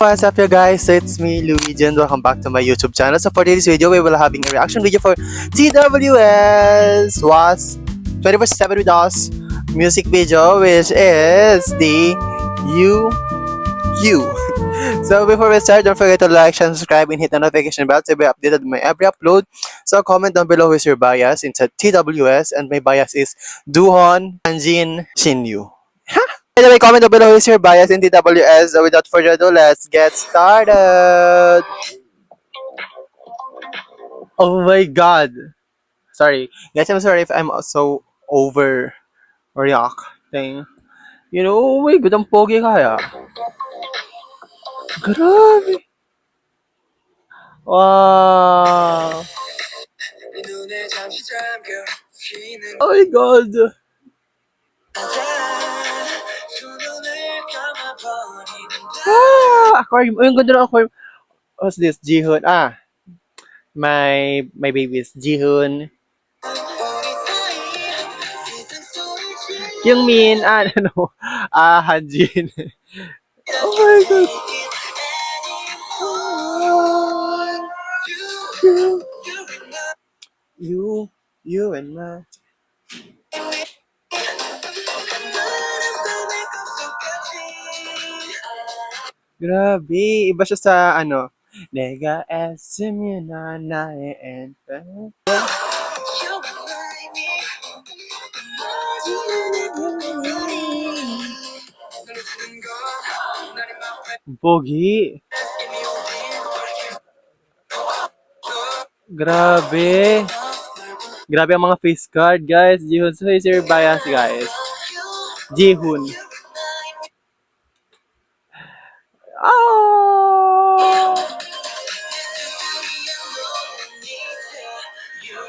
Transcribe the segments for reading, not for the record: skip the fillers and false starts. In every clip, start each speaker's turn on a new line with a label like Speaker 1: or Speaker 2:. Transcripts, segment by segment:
Speaker 1: what's up you guys? It's me, Luigi, and welcome back to my YouTube channel. So for today's video, we will having a reaction video for TWS was 24/7 with us music video, which is the You. So before we start, don't forget to like, share, subscribe, and hit the notification bell to be updated on my every upload. So comment down below who's your bias into TWS, and my bias is Duhon, Hanjin, Shinyu. By the way, comment down below who's your bias in TWS. So without further ado, let's get started. Oh my god. Sorry. Guys, I'm sorry if I'm so overreacting. You know, oh my god, ang pogi kaya. Grabe. Wow. Oh my god. Aquarium. Oh, yung ganda ng aquarium. What's this? Jihoon. My baby is Jihoon. Yung Min, ano, Hanjin. Oh my god. You and my. Grabe, iba siya sa ano. Nega SM yun na and Pogi. Grabe. Grabe ang mga face card, guys. Jihoon, so is your bias, guys. Jihoon. Oh!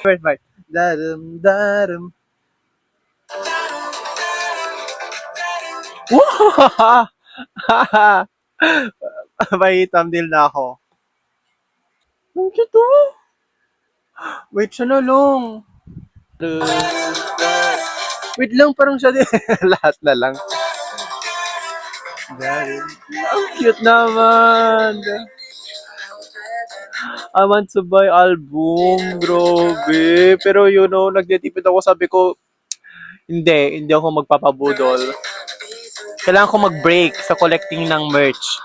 Speaker 1: First part. Darum, darum. Wow! May thumbnail na ako. Ang cute oh! Wait, siya na lang. Wait lang, parang siya din. Lahat na lang. Ang cute naman. I want to buy album. Grabe. Pero you know, nagtitipid ako. Sabi ko, hindi ako magpapabudol. Kailangan ko mag-break sa collecting ng merch.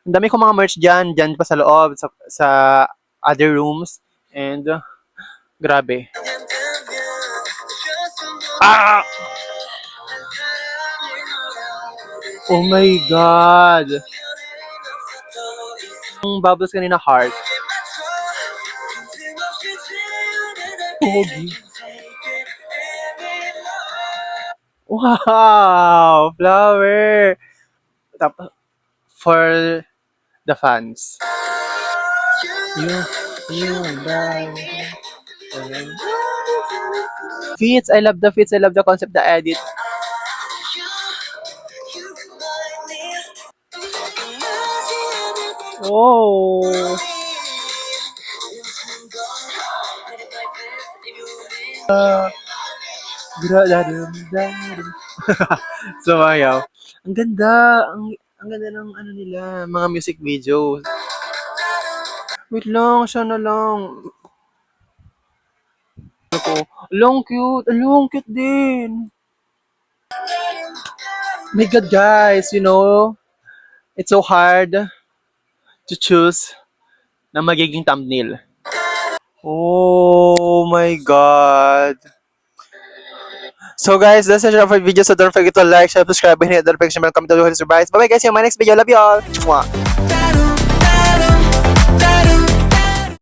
Speaker 1: Ang dami ko mga merch dyan pa sa loob, sa other rooms. And, grabe. Oh my God! Yung bubbles kanina, heart. Pogi. Wow! Flower! Tapos, for the fans. You and I. Fits, I love the fits, I love the concept, the edit. Oh! Sumayaw. Ang ganda, ang ganda ng ano nila, mga music videos. Wait lang, siya na lang. Ako, long cute din. My God, guys, you know, it's so hard to choose na magiging thumbnail. Oh my God. So guys, that's it for the video. So don't forget to like, share, subscribe, and hit the notification bell. Comment down below. Bye bye guys. See you in my next video. Love you all. Mwah.